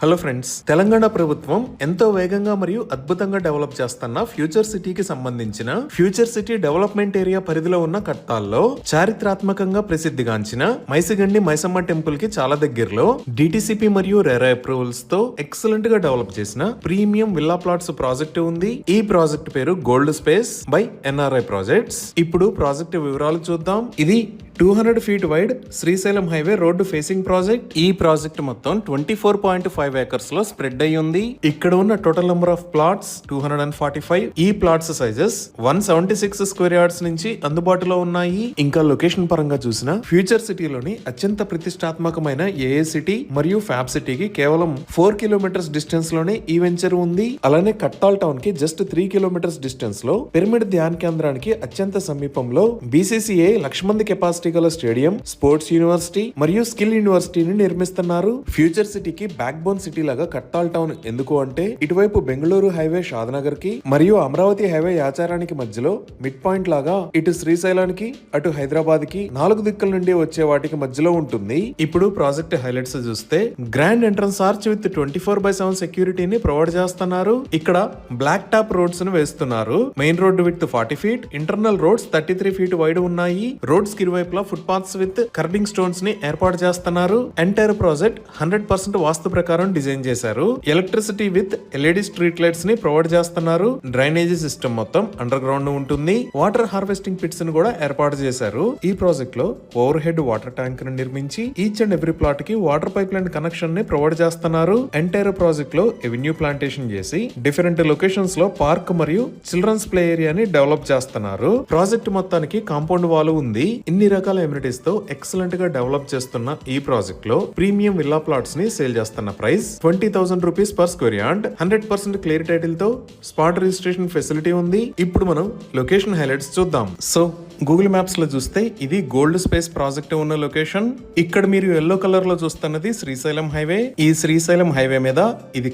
Hello friends, Telangana ప్రభుత్వం ఎంతో వేగంగా మరియు అద్భుతంగా డెవలప్ చేస్తున్న ఫ్యూచర్ సిటీకి సంబంధించిన ఫ్యూచర్ సిటీ డెవలప్మెంట్ ఏరియా పరిధిలో ఉన్న కట్టాల్లో చారిత్రాత్మకంగా ప్రసిద్ధిగాంచిన మైసిగండి మైసమ్మ టెంపుల్ కి చాలా దగ్గరలో డిటిసిపి మరియు రెరా అప్రూవల్స్ తో ఎక్సలెంట్ గా డెవలప్ చేసిన ప్రీమియం విల్లా ప్లాట్స్ ప్రాజెక్ట్ ఉంది. ఈ ప్రాజెక్ట్ పేరు gold space by NRI projects. ఇప్పుడు ప్రాజెక్ట్ వివరాలు చూద్దాం. ఇది 200 feet wide Srisailam highway road facing project. ఈ ప్రాజెక్ట్ మొత్తం 24.5 ఏకర్స్ లో స్ప్రెడ్ అయి ఉంది. ఇక్కడ ఉన్న టోటల్ నెంబర్ ఆఫ్ ప్లాట్స్ 245. ఈ ప్లాట్స్ సైజెస్ 176 స్క్వేర్ యార్డ్స్ నుంచి అందుబాటులో ఉన్నాయి. ఇంకా లొకేషన్ పరంగా చూసిన ఫ్యూచర్ సిటీలోని అత్యంత ప్రతిష్టాత్మకమైన ఏఏ సిటీ మరియు ఫ్యాబ్ సిటీకి కేవలం 4 కిలోమీటర్స్ డిస్టెన్స్ లోనే ఈ వెంచర్ ఉంది. అలానే కట్టాల్ టౌన్ కి జస్ట్ 3 కిలోమీటర్స్ డిస్టెన్స్ లో పిరమిడ్ ధ్యాన్ కేంద్రానికి అత్యంత సమీపంలో బీసీసీఐ 1,00,000 మంది కెపాసిటీ గల స్టేడియం, స్పోర్ట్స్ యూనివర్సిటీ మరియు స్కిల్ యూనివర్సిటీని నిర్మిస్తున్నారు. ఫ్యూచర్ సిటీకి బ్యాక్ బోన్ సిటీ లాగా కట్టాల్ టౌన్ ఎందుకు అంటే ఇటువైపు బెంగళూరు హైవే షాద్నగర్ కి మరియు అమరావతి హైవే యాచారానికి మధ్యలో మిడ్ పాయింట్ లాగా ఇటు శ్రీశైలానికి అటు హైదరాబాద్ కి 4 దిక్కుల నుండి వచ్చే వాటికి మధ్యలో ఉంటుంది. ఇప్పుడు ప్రాజెక్ట్ హైలైట్స్ చూస్తే గ్రాండ్ ఎంట్రన్స్ ఆర్చ్ విత్ 24/7 సెక్యూరిటీని ప్రొవైడ్ చేస్తున్నారు. ఇక్కడ బ్లాక్ టాప్ రోడ్స్ ను వేస్తున్నారు. Main road with 40 feet, internal roads 33 feet wide ఉన్నాయి. రోడ్స్ కి ఇరువైపు footpaths with kerbing stones ని ఏర్పాటు చేస్తున్నారు. ఎంటైర్ ప్రాజెక్ట్ 100% వాస్తు ప్రకారం డిజైన్ చేశారు. Electricity with LED street lights ని ప్రొవైడ్ చేస్తున్నారు. డ్రైనేజీ సిస్టమ్ మొత్తం అండర్ గ్రౌండ్ ఉంటుంది. వాటర్ హార్వెస్టింగ్ పిట్స్ ని కూడా ఏర్పాటు చేశారు. ఈ ప్రాజెక్ట్ లో ఓవర్ హెడ్ వాటర్ ట్యాంక్ ని నిర్మించి ఈచ్ అండ్ ఎవ్రీ ప్లాట్ కి వాటర్ పైప్ లైన్ కనెక్షన్ ని ప్రొవైడ్ చేస్తున్నారు. ఎంటైర్ ప్రాజెక్ట్ లో ఎవెన్యూ ప్లాంటేషన్ చేసి డిఫరెంట్ లొకేషన్స్ లో పార్క్ మరియు చిల్డ్రన్స్ ప్లే ఏరియాని డెవలప్ చేస్తున్నారు. ప్రాజెక్ట్ మొత్తానికి కాంపౌండ్ వాల్ ఉంది. ఇన్ని రకాల ఎమ్యూనిటీస్ తో ఎక్సలెంట్ గా డెవలప్ చేస్తున్న ఈ ప్రాజెక్ట్ లో ప్రీమియం విల్లా ప్లాట్స్ ని సేల్ చేస్తున్న price 20,000 rupees per square yard. 100% clear title తో స్పాట్ రిజిస్ట్రేషన్ ఫెసిలిటీ ఉంది. ఇప్పుడు మనం లొకేషన్ హైలైట్స్ చూద్దాం. సో గూగుల్ మ్యాప్స్ లో చూస్తే ఇది గోల్డ్ స్పేస్ ప్రాజెక్ట్ ఉన్న లొకేషన్. ఇక్కడ మీరు ఎల్లో కలర్ లో చూస్తున్నది శ్రీశైలం హైవే. ఈ శ్రీశైలం హైవే మీద ఇది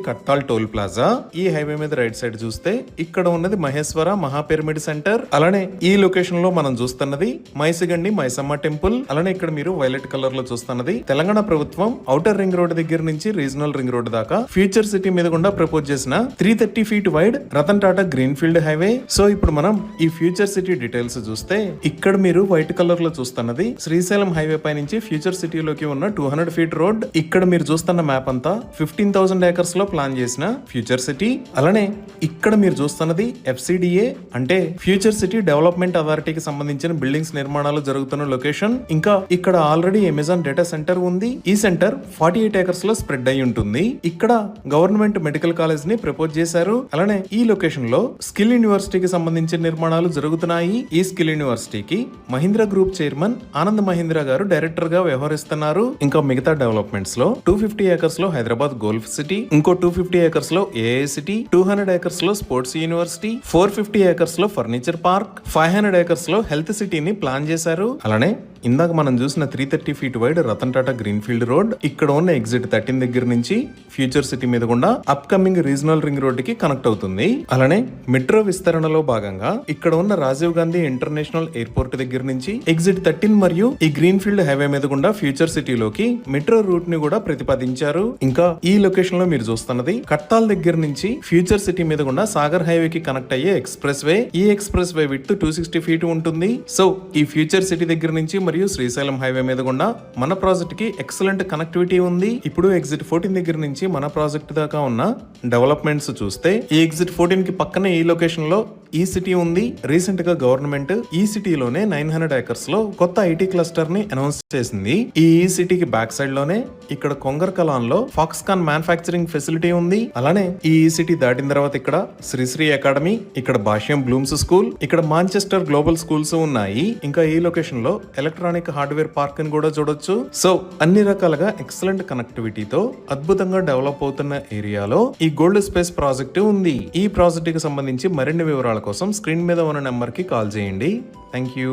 కట్టాల్ టోల్ ప్లాజా. ఈ హైవే మీద రైట్ సైడ్ చూస్తే ఇక్కడ ఉన్నది మహేశ్వర మహా పిరమిడ్ సెంటర్. అలానే ఈ లొకేషన్ లో మనం చూస్తున్నది మైసిగండి మైసమ్మ టెంపుల్. అలానే ఇక్కడ మీరు వైలెట్ కలర్ లో చూస్తున్నది తెలంగాణ ప్రభుత్వం ఔటర్ రింగ్ రోడ్ దగ్గర నుంచి రీజనల్ రింగ్ రోడ్ దాకా ఫ్యూచర్ సిటీ మీద గుండా ప్రపోజ్ చేసిన 330 feet wide Ratan Tata green field highway. So ఇప్పుడు మనం ఈ ఫ్యూచర్ సిటీ డీటెయిల్స్ చూస్తే ఇక్కడ మీరు వైట్ కలర్ లో చూస్తున్నది శ్రీశైలం హైవే పై నుంచి ఫ్యూచర్ సిటీలోకి ఉన్న 200 feet రోడ్. ఇక్కడ మీరు చూస్తున్న మ్యాప్ అంతా 15,000 acres లో ప్లాన్ చేసిన ఫ్యూచర్ సిటీ. అలానే ఇక్కడ మీరు చూస్తున్నది FCDA అంటే ఫ్యూచర్ సిటీ డెవలప్మెంట్ అథారిటీకి సంబంధించిన బిల్డింగ్స్ నిర్మాణాలు జరుగుతున్న లొకేషన్. ఇంకా ఇక్కడ ఆల్రెడీ అమెజాన్ డేటా సెంటర్ ఉంది. ఈ సెంటర్ 48 acres లో స్ప్రెడ్ అయి ఉంటుంది. ఇక్కడ గవర్నమెంట్ మెడికల్ కాలేజ్ ని ప్రపోజ్ చేశారు. అలానే ఈ లొకేషన్ లో స్కిల్ యూనివర్సిటీకి సంబంధించిన నిర్మాణాలు జరుగుతున్నాయి. ఈ స్కిల్ యూనివర్సిటీకి మహీంద్రా గ్రూప్ చైర్మన్ ఆనంద్ మహీంద్రా గారు డైరెక్టర్ గా వ్యవహరిస్తున్నారు. ఇంకా మిగతా డెవలప్మెంట్స్ లో 250 acres లో హైదరాబాద్ గోల్ఫ్ సిటీ, ఇంకో 250 acres లో ఏఏ సిటీ, 200 acres లో స్పోర్ట్స్ యూనివర్సిటీ, 450 acres లో ఫర్నిచర్ పార్క్, 500 acres లో హెల్త్ సిటీని ప్లాన్ చేశారు. అలానే ఇందాక మనం చూసిన 330 feet wide Ratan Tata green field road ఇక్కడ ఉన్న ఎగ్జిట్ 13 దగ్గర నుంచి ఫ్యూచర్ సిటీ మీద గుండా up coming regional ring road కి కనెక్ట్ అవుతుంది. అలానే మెట్రో విస్తరణలో భాగంగా ఇక్కడ ఉన్న రాజీవ్ గాంధీ ఇంటర్నేషనల్ ఎయిర్పోర్ట్ దగ్గర నుంచి ఎగ్జిట్ 13 మరియు ఈ గ్రీన్ ఫీల్డ్ హైవే మీద గుండా ఫ్యూచర్ సిటీలోకి మెట్రో రూట్ ని కూడా ప్రతిపాదించారు. ఇంకా ఈ లొకేషన్ లో మీరు చూస్తున్నది కట్టాల్ దగ్గర నుంచి ఫ్యూచర్ సిటీ మీద గుండా సాగర్ హైవే కి కనెక్ట్ అయ్యే ఎక్స్ప్రెస్ వే. ఈ ఎక్స్ప్రెస్ వే విడ్త్ 260 feet ఉంటుంది. సో ఈ ఫ్యూచర్ సిటీ దగ్గర నుంచి మరియు శ్రీశైలం హైవే మీద గుండా మన ప్రాజెక్ట్ కి ఎక్సలెంట్ కనెక్టివిటీ ఉంది. ఇప్పుడు ఎగ్జిట్ 14 దగ్గర నుంచి మన ప్రాజెక్ట్ దాకా ఉన్న డెవలప్మెంట్స్ చూస్తే ఈ ఎగ్జిట్ 14 కి పక్కనే ఈ లొకేషన్ లో ఈ సిటీ ఉంది. రీసెంట్ గా గవర్నమెంట్ ఈ సిటీలోనే 900 acres లో కొత్త ఐటీ క్లస్టర్ ని అనౌన్స్ చేసింది. ఈ సిటీకి బ్యాక్ సైడ్ లోనే ఇక్కడ కొంగర్ కలాన్ లో ఫాక్స్కాన్ మ్యానుఫ్యాక్చరింగ్ ఫెసిలిటీ ఉంది. అలానే ఈ సిటీ దాటిన తర్వాత ఇక్కడ శ్రీశ్రీ అకాడమీ, ఇక్కడ భాష్యం బ్లూమ్స్ స్కూల్, ఇక్కడ మాంచెస్టర్ గ్లోబల్ స్కూల్స్ ఉన్నాయి. ఇంకా ఈ లొకేషన్ లో ఎలక్ట్రానిక్ హార్డ్వేర్ పార్క్ ని కూడా చూడొచ్చు. సో అన్ని రకాలుగా ఎక్సలెంట్ కనెక్టివిటీతో అద్భుతంగా డెవలప్ అవుతున్న ఏరియాలో ఈ గోల్డ్ స్పేస్ ప్రాజెక్ట్ ఉంది. ఈ ప్రాజెక్ట్ కి సంబంధించి మరిన్ని వివరాల కోసం స్క్రీన్ మీద ఉన్న నెంబర్ కి కాల్ చేయండి. Thank you.